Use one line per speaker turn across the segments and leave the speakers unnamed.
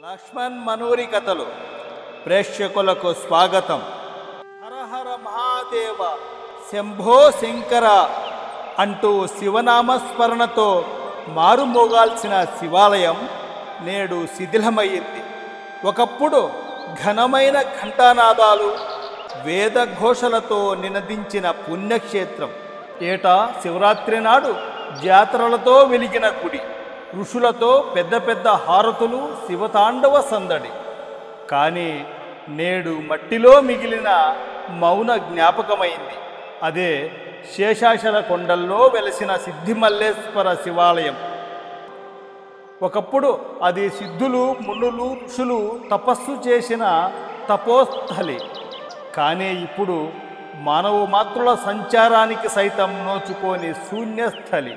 లక్ష్మణ్ మనూరి కథలు ప్రేక్షకులకు స్వాగతం. హరహర మహాదేవ, శంభో శంకర అంటూ శివనామస్మరణతో మారుమోగాల్సిన శివాలయం నేడు శిథిలమయ్యింది. ఒకప్పుడు ఘనమైన ఘంటానాదాలు, వేదఘోషలతో నినదించిన పుణ్యక్షేత్రం. ఏటా శివరాత్రి నాడు జాతరలతో వెలిగిన గుడి, ఋషులతో పెద్ద పెద్ద హారతులు, శివతాండవ సందడి. కానీ నేడు మట్టిలో మిగిలిన మౌన జ్ఞాపకమైంది. అదే శేషాచల కొండల్లో వెలసిన సిద్ధిమల్లేశ్వర శివాలయం. ఒకప్పుడు అది సిద్ధులు, మునులు, ఋషులు తపస్సు చేసిన తపోస్థలి. కానీ ఇప్పుడు మానవ మాతృల సంచారానికి సైతం నోచుకోని శూన్యస్థలి.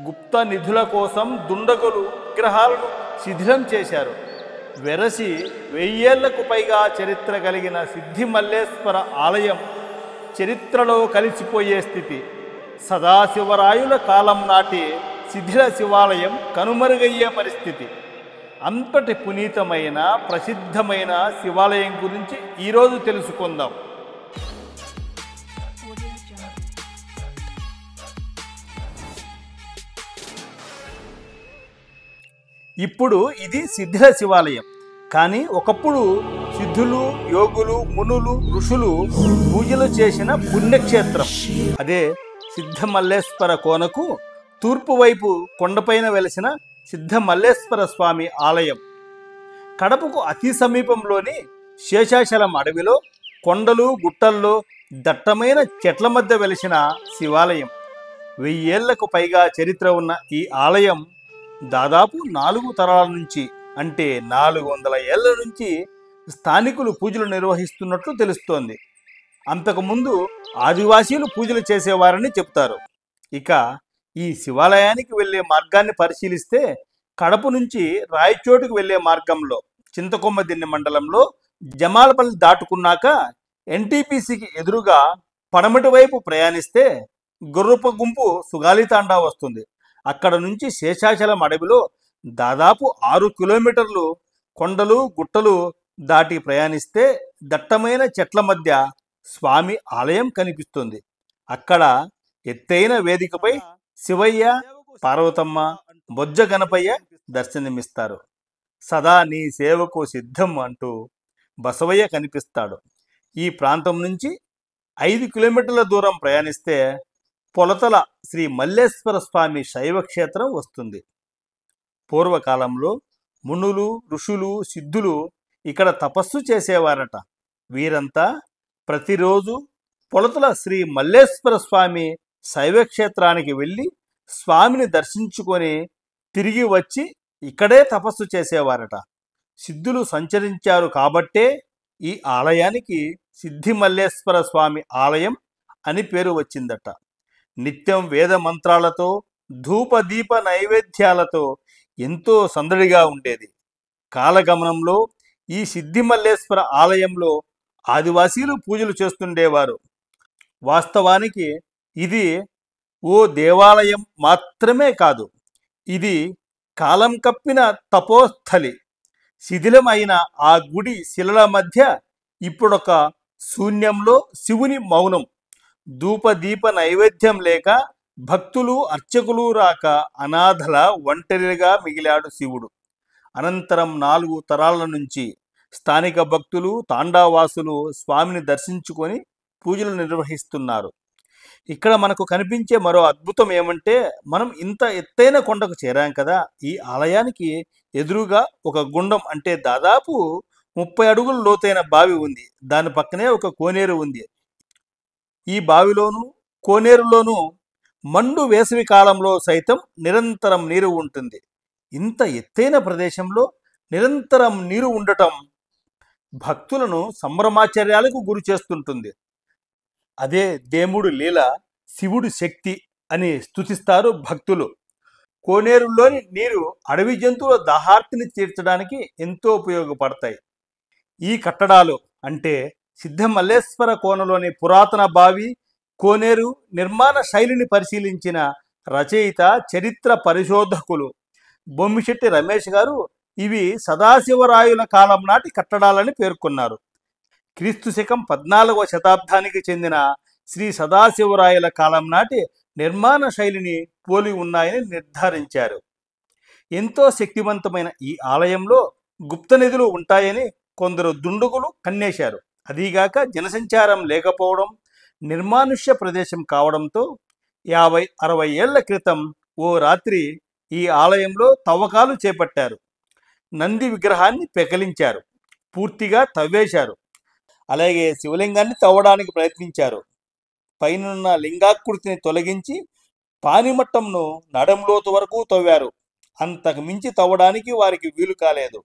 గుప్త నిధుల కోసం దుండగులు విగ్రహాలను శిథిలం చేశారు. వెరసి 1000 ఏళ్లకు పైగా చరిత్ర కలిగిన సిద్ధిమల్లేశ్వర ఆలయం చరిత్రలో కలిసిపోయే స్థితి. సదాశివరాయుల కాలం నాటి శిథిల శివాలయం కనుమరుగయ్యే పరిస్థితి. అంతటి పునీతమైన ప్రసిద్ధమైన శివాలయం గురించి ఈరోజు తెలుసుకుందాం. ఇప్పుడు ఇది సిద్ధిల శివాలయం. కానీ ఒకప్పుడు సిద్ధులు, యోగులు, మునులు, ఋషులు పూజలు చేసిన పుణ్యక్షేత్రం. అదే సిద్ధమల్లేశ్వర కోనకు తూర్పు వైపు కొండపైన వెలిసిన సిద్ధమల్లేశ్వర స్వామి ఆలయం. కడపకు అతి సమీపంలోని శేషాచలం అడవిలో కొండలు, గుట్టల్లో దట్టమైన చెట్ల మధ్య వెలిసిన శివాలయం. 1000 ఏళ్లకు పైగా చరిత్ర ఉన్న ఈ ఆలయం దాదాపు 4 తరాల నుంచి, అంటే 400 ఏళ్ల నుంచి స్థానికులు పూజలు నిర్వహిస్తున్నట్లు తెలుస్తోంది. అంతకుముందు ఆదివాసీలు పూజలు చేసేవారని చెప్తారు. ఇక ఈ శివాలయానికి వెళ్ళే మార్గాన్ని పరిశీలిస్తే కడప నుంచి రాయచోటుకు వెళ్ళే మార్గంలో చింతకొమ్మదిన్నె మండలంలో జమాలపల్లి దాటుకున్నాక ఎన్టీపీసీకి ఎదురుగా పడమటి వైపు ప్రయాణిస్తే గుర్రపు గుంపు సుగాలితాండా వస్తుంది. అక్కడ నుంచి శేషాచలం అడవిలో దాదాపు 6 కిలోమీటర్లు కొండలు, గుట్టలు దాటి ప్రయాణిస్తే దట్టమైన చెట్ల మధ్య స్వామి ఆలయం కనిపిస్తుంది. అక్కడ ఎత్తైన వేదికపై శివయ్య, పార్వతమ్మ, బొజ్జ గణపయ్య దర్శనమిస్తారు. సదా నీ సేవకు సిద్ధం అంటూ బసవయ్య కనిపిస్తాడు. ఈ ప్రాంతం నుంచి 5 కిలోమీటర్ల దూరం ప్రయాణిస్తే పొలతల శ్రీ మల్లేశ్వర స్వామి శైవక్షేత్రం వస్తుంది. పూర్వకాలంలో మునులు, ఋషులు, సిద్ధులు ఇక్కడ తపస్సు చేసేవారట. వీరంతా ప్రతిరోజు పొలతల శ్రీ మల్లేశ్వర స్వామి శైవక్షేత్రానికి వెళ్ళి స్వామిని దర్శించుకొని తిరిగి వచ్చి ఇక్కడే తపస్సు చేసేవారట. సిద్ధులు సంచరించారు కాబట్టే ఈ ఆలయానికి సిద్ధిమల్లేశ్వర స్వామి ఆలయం అని పేరు వచ్చిందట. నిత్యం వేద మంత్రాలతో, ధూపదీప నైవేద్యాలతో ఎంతో సందడిగా ఉండేది. కాలగమనంలో ఈ సిద్ధిమల్లేశ్వర ఆలయంలో ఆదివాసీలు పూజలు చేస్తుండేవారు. వాస్తవానికి ఇది ఓ దేవాలయం మాత్రమే కాదు, ఇది కాలం కప్పిన తపోస్థలి. శిథిలమైన ఆ గుడి శిలల మధ్య ఇప్పుడొక శూన్యంలో శివుని మౌనం. ధూపదీప నైవేద్యం లేక, భక్తులు అర్చకులు రాక అనాథల ఒంటరిగా మిగిలాడు శివుడు. అనంతరం 4 తరాల నుంచి స్థానిక భక్తులు, తాండావాసులు స్వామిని దర్శించుకొని పూజలు నిర్వహిస్తున్నారు. ఇక్కడ మనకు కనిపించే మరో అద్భుతం ఏమంటే, మనం ఇంత ఎత్తైన కొండకు చేరాం కదా, ఈ ఆలయానికి ఎదురుగా ఒక గుండం, అంటే దాదాపు 30 అడుగుల లోతైన బావి ఉంది. దాని పక్కనే ఒక కోనేరు ఉంది. ఈ బావిలోనూ కోనేరులోనూ మండు వేసవి కాలంలో సైతం నిరంతరం నీరు ఉంటుంది. ఇంత ఎత్తైన ప్రదేశంలో నిరంతరం నీరు ఉండటం భక్తులను సంభ్రమాచర్యాలకు గురి చేస్తుంటుంది. అదే దేవుడు లీల, శివుడు శక్తి అని స్తుతిస్తారు భక్తులు. కోనేరులోని నీరు అడవి జంతువుల దాహార్తిని తీర్చడానికి ఎంతో ఉపయోగపడతాయి. ఈ కట్టడాలు, అంటే సిద్ధమల్లేశ్వర కోనలోని పురాతన బావి, కోనేరు నిర్మాణ శైలిని పరిశీలించిన రచయిత, చరిత్ర పరిశోధకులు బొమ్మిశెట్టి రమేష్ గారు ఇవి సదాశివరాయుల కాలం నాటి కట్టడాలని పేర్కొన్నారు. క్రీస్తు శకం 14వ శతాబ్దానికి చెందిన శ్రీ సదాశివరాయల కాలం నాటి నిర్మాణ శైలిని పోలి ఉన్నాయని నిర్ధారించారు. ఎంతో శక్తివంతమైన ఈ ఆలయంలో గుప్త నిధులు ఉంటాయని కొందరు దుండగులు కన్నేశారు. అదీగాక జనసంచారం లేకపోవడం, నిర్మానుష్య ప్రదేశం కావడంతో 50-60 ఏళ్ల క్రితం ఓ రాత్రి ఈ ఆలయంలో తవ్వకాలు చేపట్టారు. నంది విగ్రహాన్ని పెకలించారు, పూర్తిగా తవ్వేశారు. అలాగే శివలింగాన్ని తవ్వడానికి ప్రయత్నించారు. పైనున్న లింగాకృతిని తొలగించి పానిమట్టంను నడంలోతు వరకు తవ్వారు. అంతకు మించి తవ్వడానికి వారికి వీలు కాలేదు.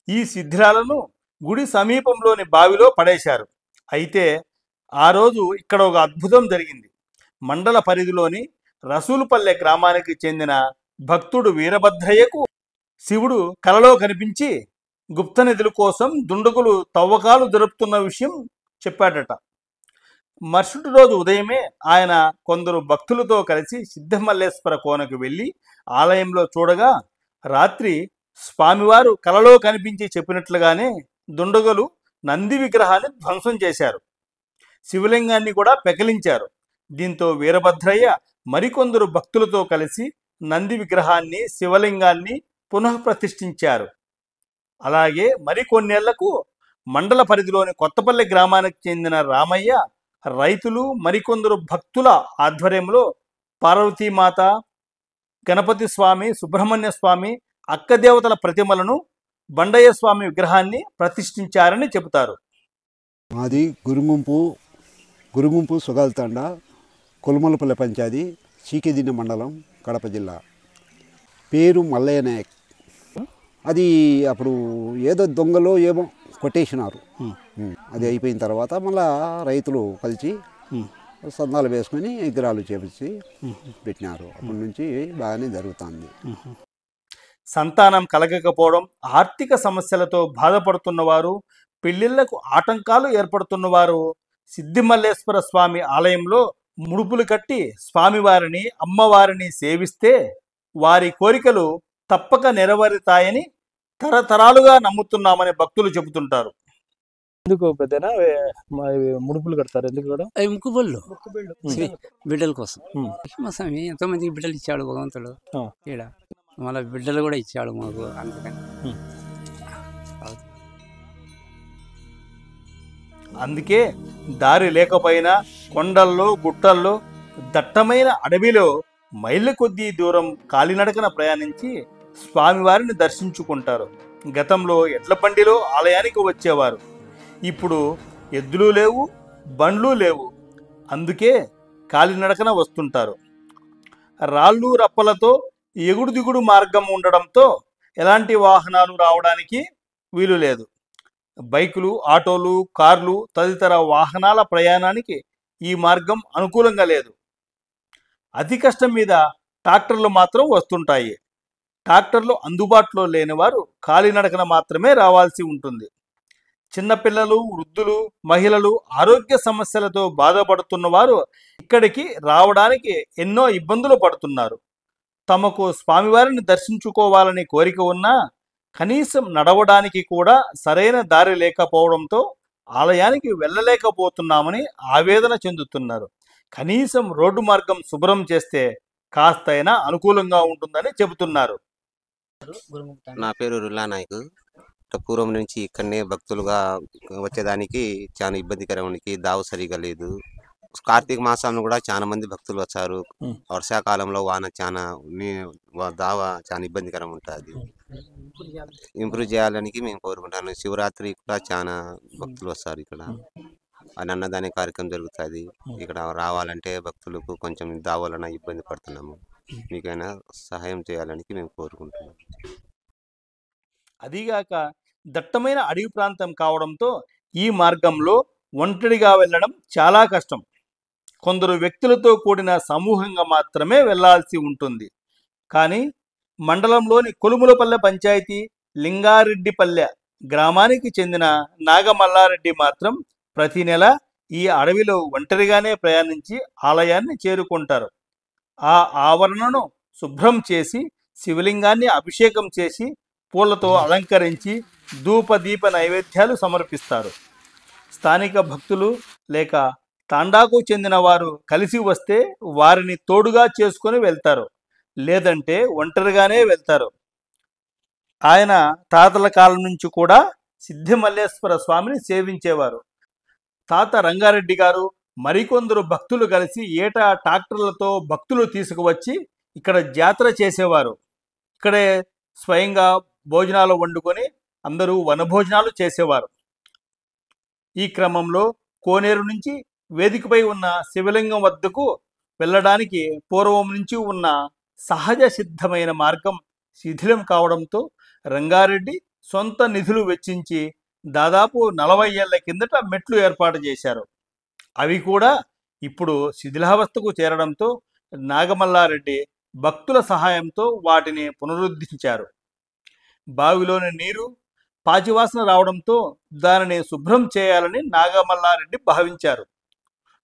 ఈ శిథిలాలను గుడి సమీపంలోని బావిలో పడేశారు. అయితే ఆ రోజు ఇక్కడ ఒక అద్భుతం జరిగింది. మండల పరిధిలోని రసూలుపల్లె గ్రామానికి చెందిన భక్తుడు వీరభద్రయ్యకు శివుడు కలలో కనిపించి గుప్త నిధుల కోసం దుండగులు తవ్వకాలు జరుపుతున్న విషయం చెప్పాడట. మరుసటి రోజు ఉదయమే ఆయన కొందరు భక్తులతో కలిసి సిద్ధమల్లేశ్వర కోనకు వెళ్ళి ఆలయంలో చూడగా రాత్రి స్వామివారు కలలో కనిపించి చెప్పినట్లుగానే దుండగులు నంది విగ్రహాన్ని ధ్వంసం చేశారు. శివలింగాన్ని కూడా పెకిలించారు. దీంతో వీరభద్రయ్య మరికొందరు భక్తులతో కలిసి నంది విగ్రహాన్ని, శివలింగాన్ని పునఃప్రతిష్ఠించారు. అలాగే మరికొన్నేళ్లకు మండల పరిధిలోని కొత్తపల్లి గ్రామానికి చెందిన రామయ్య, రైతులు, మరికొందరు భక్తుల ఆధ్వర్యంలో పార్వతీమాత, గణపతి స్వామి, సుబ్రహ్మణ్య స్వామి, అక్కదేవతల ప్రతిమలను, బండయ్య స్వామి విగ్రహాన్ని ప్రతిష్ఠించారని చెబుతారు.
మాది గురుముంపు సుగాల్తండ, కొలుమలపల్లె పంచాయతీ, చీకెదిన్న మండలం, కడప జిల్లా. పేరు మల్లయ్య నాయక్. అది అప్పుడు ఏదో దొంగలో ఏమో కొట్టేసినారు. అది అయిపోయిన తర్వాత మళ్ళా రైతులు కలిసి సందాలు వేసుకొని విగ్రహాలు చేపించి పెట్టినారు. అప్పటి నుంచి బాగానే జరుగుతుంది.
సంతానం కలగకపోవడం, ఆర్థిక సమస్యలతో బాధపడుతున్నవారు, పెళ్లిళ్లకు ఆటంకాలు ఏర్పడుతున్నవారు సిద్ధిమల్లేశ్వర స్వామి ఆలయంలో ముడుపులు కట్టి స్వామివారిని, అమ్మవారిని సేవిస్తే వారి కోరికలు తప్పక నెరవేరుతాయని తరతరాలుగా నమ్ముతున్నామని భక్తులు చెబుతుంటారు.
ఎందుకు పెద్దనా ముడుపులు కడతారు? ఎందుకు కూడా
ముక్కుబళ్ళు బిడ్డల కోసం. మా స్వామి ఎంతో మందికి బిడ్డలు ఇచ్చాడు భగవంతుడు. ఈడ మళ్ళీ బిడ్డలు కూడా ఇచ్చాడు మాకు. అందుకని
అందుకే దారి లేకపోయినా కొండల్లో, గుట్టల్లో, దట్టమైన అడవిలో మైళ్ళ కొద్దీ దూరం కాలినడకన ప్రయాణించి స్వామివారిని దర్శించుకుంటారు. గతంలో ఎడ్ల బండిలో ఆలయానికి వచ్చేవారు. ఇప్పుడు ఎద్దులు లేవు, బండ్లు లేవు. అందుకే కాలినడకన వస్తుంటారు. రాళ్ళు రప్పలతో ఎగుడు దిగుడు మార్గం ఉండడంతో ఎలాంటి వాహనాలు రావడానికి వీలు లేదు. బైకులు, ఆటోలు, కార్లు తదితర వాహనాల ప్రయాణానికి ఈ మార్గం అనుకూలంగా లేదు. అతి కష్టం మీద ట్రాక్టర్లు మాత్రం వస్తుంటాయి. ట్రాక్టర్లు అందుబాటులో లేని వారు కాలినడకన మాత్రమే రావాల్సి ఉంటుంది. చిన్నపిల్లలు, వృద్ధులు, మహిళలు, ఆరోగ్య సమస్యలతో బాధపడుతున్న వారు ఇక్కడికి రావడానికి ఎన్నో ఇబ్బందులు పడుతున్నారు. తమకు స్వామివారిని దర్శించుకోవాలని కోరిక ఉన్నా కనీసం నడవడానికి కూడా సరైన దారి లేకపోవడంతో ఆలయానికి వెళ్ళలేకపోతున్నామని ఆవేదన చెందుతున్నారు. కనీసం రోడ్డు మార్గం శుభ్రం చేస్తే కాస్తైనా అనుకూలంగా ఉంటుందని చెబుతున్నారు.
నా పేరు రుల్లా నాయక్. పూర్వం నుంచి ఇక్కడనే భక్తులుగా వచ్చేదానికి చాలా ఇబ్బందికరానికి దావు సరిగా లేదు. కార్తీక మాసంలో కూడా చాలా మంది భక్తులు వచ్చారు. వర్షాకాలంలో వాన దావ చాలా ఇబ్బందికరం ఉంటుంది. ఇంప్రూవ్ చేయాలని మేము కోరుకుంటాను. శివరాత్రి కూడా చాలా భక్తులు వస్తారు. ఇక్కడ అన్నదాన కార్యక్రమం జరుగుతుంది. ఇక్కడ రావాలంటే భక్తులకు కొంచెం దావాలన్న ఇబ్బంది పడుతున్నాము. మీకైనా సహాయం చేయాలని మేము కోరుకుంటున్నాం.
అదీగాక దట్టమైన అడవి ప్రాంతం కావడంతో ఈ మార్గంలో ఒంటరిగా వెళ్ళడం చాలా కష్టం. కొందరు వ్యక్తులతో కూడిన సమూహంగా మాత్రమే వెళ్లాల్సి ఉంటుంది. కానీ మండలంలోని కొలుములపల్లె పంచాయతీ లింగారెడ్డిపల్లె గ్రామానికి చెందిన నాగమల్లారెడ్డి మాత్రం ప్రతి నెల ఈ అడవిలో ఒంటరిగానే ప్రయాణించి ఆలయాన్ని చేరుకుంటారు. ఆ ఆవరణను శుభ్రం చేసి శివలింగాన్ని అభిషేకం చేసి పూలతో అలంకరించి ధూపదీప నైవేద్యాలు సమర్పిస్తారు. స్థానిక భక్తులు లేక తాండాకు చెందిన వారు కలిసి వస్తే వారిని తోడుగా చేసుకొని వెళ్తారు, లేదంటే ఒంటరిగానే వెళ్తారు. ఆయన తాతల కాలం నుంచి కూడా సిద్ధిమల్లేశ్వర స్వామిని సేవించేవారు. తాత రంగారెడ్డి గారు మరికొందరు భక్తులు కలిసి ఏటా ట్రాక్టర్లతో భక్తులు తీసుకువచ్చి ఇక్కడ జాతర చేసేవారు. ఇక్కడే స్వయంగా భోజనాలు వండుకొని అందరూ వనభోజనాలు చేసేవారు. ఈ క్రమంలో కోనేరు నుంచి వేదికపై ఉన్న శివలింగం వద్దకు వెళ్ళడానికి పూర్వం నుంచి ఉన్న సహజ సిద్ధమైన మార్గం శిథిలం కావడంతో రంగారెడ్డి సొంత నిధులు వెచ్చించి దాదాపు 40 ఏళ్ల కిందట మెట్లు ఏర్పాటు చేశారు. అవి కూడా ఇప్పుడు శిథిలావస్థకు చేరడంతో నాగమల్లారెడ్డి భక్తుల సహాయంతో వాటిని పునరుద్ధరించారు. బావిలోని నీరు పాచివాసన రావడంతో దానిని శుభ్రం చేయాలని నాగమల్లారెడ్డి భావించారు.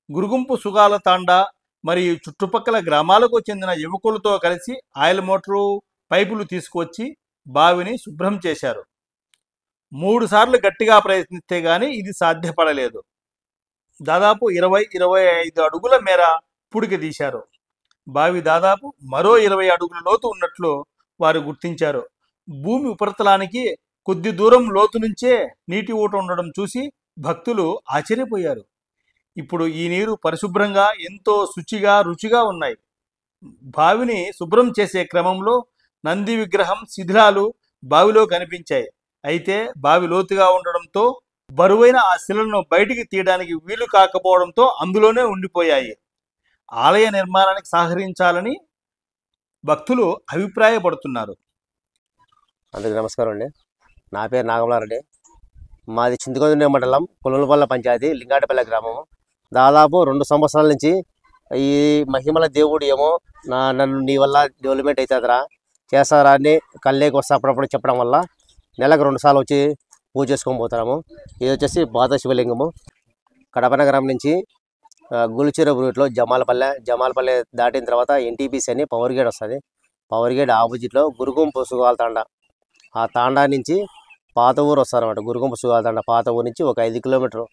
గురుగుంపు సుగాల తాండా మరియు చుట్టుపక్కల గ్రామాలకు చెందిన యువకులతో కలిసి ఆయిల్ మోటారు పైపులు తీసుకువచ్చి బావిని శుభ్రం చేశారు. 3 సార్లు గట్టిగా ప్రయత్నిస్తే గానీ ఇది సాధ్యపడలేదు. దాదాపు 20-25 అడుగుల మేర పుడికి తీశారు. బావి దాదాపు మరో 20 అడుగుల లోతు ఉన్నట్లు వారు గుర్తించారు. భూమి ఉపరితలానికి కొద్ది దూరం లోతు నుంచే నీటి ఊట ఉండడం చూసి భక్తులు ఆశ్చర్యపోయారు. ఇప్పుడు ఈ నీరు పరిశుభ్రంగా ఎంతో శుచిగా రుచిగా ఉన్నాయి. బావిని శుభ్రం చేసే క్రమంలో నంది విగ్రహం శిథిలాలు బావిలో కనిపించాయి. అయితే బావి లోతుగా ఉండడంతో బరువైన ఆ శిలను బయటికి తీయడానికి వీలు కాకపోవడంతో అందులోనే ఉండిపోయాయి. ఆలయ నిర్మాణానికి సహకరించాలని భక్తులు అభిప్రాయపడుతున్నారు.
అందరికీ నమస్కారం అండి. నా పేరు నాగమల్లారెడ్డి. మాది చింతకొండ మండలం కొలుములపల్లె పంచాయతీ లింగాటపల్లె గ్రామము. దాదాపు 2 సంవత్సరాల నుంచి ఈ మహిమల దేవుడు ఏమో నన్ను నీ వల్ల డెవలప్మెంట్ అవుతుందిరా చేస్తారా అని కళ్ళేకి వస్తే అప్పుడప్పుడు చెప్పడం వల్ల నెలకు 2 సార్లు వచ్చి పూజ చేసుకొని పోతున్నాము. ఇది వచ్చేసి పాత శివలింగము. కడప నగరం నుంచి గుల్చెరువు రూట్లో జమాలపల్లె దాటిన తర్వాత ఎన్టీపీసీ అని పవర్ గేట్ వస్తుంది. పవర్ గేట్ ఆపోజిట్లో గురుగుంపు సుగాల తాండా, ఆ తాండా నుంచి పాత ఊరు వస్తారన్నమాట. గురుగుంపు సుగాల తాండా పాత ఊరు నుంచి ఒక 5 కిలోమీటర్లు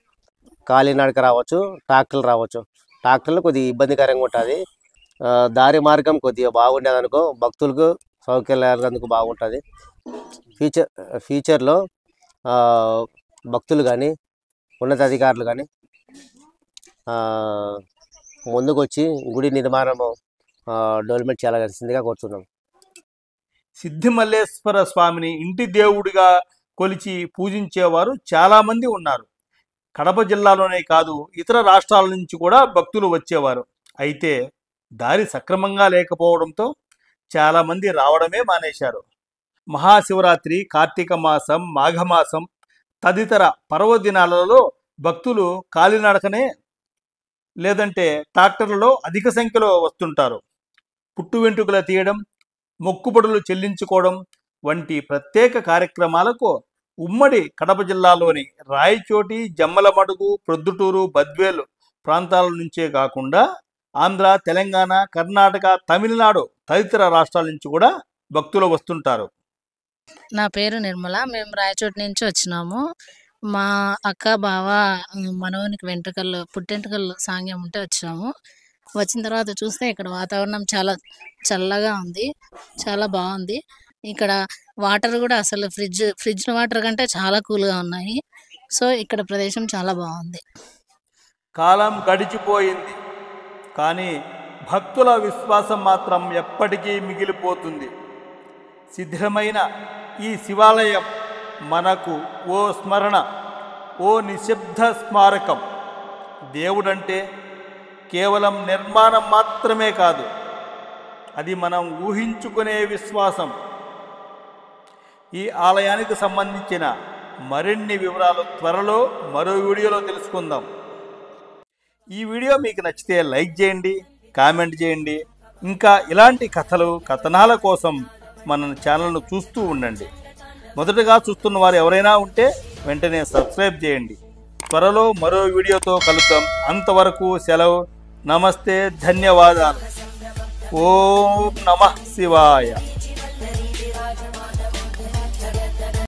కాలినడక రావచ్చు, ట్రాక్టర్లు రావచ్చు. ట్రాక్టర్లు కొద్దిగా ఇబ్బందికరంగా ఉంటుంది. దారి మార్గం కొద్దిగా బాగుండేది అనుకో, భక్తులకు సౌకర్యాలకు బాగుంటుంది. ఫ్యూచర్లో భక్తులు కానీ ఉన్నతాధికారులు కానీ ముందుకు వచ్చి గుడి నిర్మాణము డెవలప్మెంట్ చేయాల్సిందిగా కోరుతున్నాం.
సిద్ధిమల్లేశ్వర స్వామిని ఇంటి దేవుడిగా కొలిచి పూజించేవారు చాలామంది ఉన్నారు. కడప జిల్లాలోనే కాదు, ఇతర రాష్ట్రాల నుంచి కూడా భక్తులు వచ్చేవారు. అయితే దారి సక్రమంగా లేకపోవడంతో చాలామంది రావడమే మానేశారు. మహాశివరాత్రి, కార్తీక మాసం, మాఘమాసం తదితర పర్వదినాలలో భక్తులు కాలినడకనే లేదంటే ట్రాక్టర్లలో అధిక సంఖ్యలో వస్తుంటారు. పుట్టు వెంట్రుకలు తీయడం, మొక్కుబడులు చెల్లించుకోవడం వంటి ప్రత్యేక కార్యక్రమాలకు ఉమ్మడి కడప జిల్లాలోని రాయచోటి, జమ్మలమడుగు, ప్రొద్దుటూరు, బద్వేలు ప్రాంతాల నుంచే కాకుండా ఆంధ్ర, తెలంగాణ, కర్ణాటక, తమిళనాడు తదితర రాష్ట్రాల నుంచి కూడా భక్తులు వస్తుంటారు.
నా పేరు నిర్మల. మేము రాయచోటి నుంచి వచ్చినాము. మా అక్క బావ మనవనికి పుట్టెంటుకలు సాంగ్యం ఉంటే వచ్చినాము. వచ్చిన తర్వాత చూస్తే ఇక్కడ వాతావరణం చాలా చల్లగా ఉంది, చాలా బాగుంది. ఇక్కడ వాటర్ కూడా అసలు ఫ్రిడ్జ్ వాటర్ కంటే చాలా కూల్గా ఉన్నాయి. సో ఇక్కడ ప్రదేశం చాలా బాగుంది.
కాలం గడిచిపోయింది, కానీ భక్తుల విశ్వాసం మాత్రం ఎప్పటికీ మిగిలిపోతుంది. శిథిలమైన ఈ శివాలయం మనకు ఓ స్మరణ, ఓ నిశ్శబ్ద స్మారకం. దేవుడంటే కేవలం నిర్మాణం మాత్రమే కాదు, అది మనం ఊహించుకునే విశ్వాసం. ఈ ఆలయానికి సంబంధించిన మరిన్ని వివరాలు త్వరలో మరో వీడియోలో తెలుసుకుందాం. ఈ వీడియో మీకు నచ్చితే లైక్ చేయండి, కామెంట్ చేయండి. ఇంకా ఇలాంటి కథలు, కథనాల కోసం మన ఛానల్ను చూస్తూ ఉండండి. మొదటగా చూస్తున్న వారు ఎవరైనా ఉంటే వెంటనే సబ్స్క్రైబ్ చేయండి. త్వరలో మరో వీడియోతో కలుద్దాం. అంతవరకు సెలవు. నమస్తే, ధన్యవాదాలు. ఓం నమః శివాయ.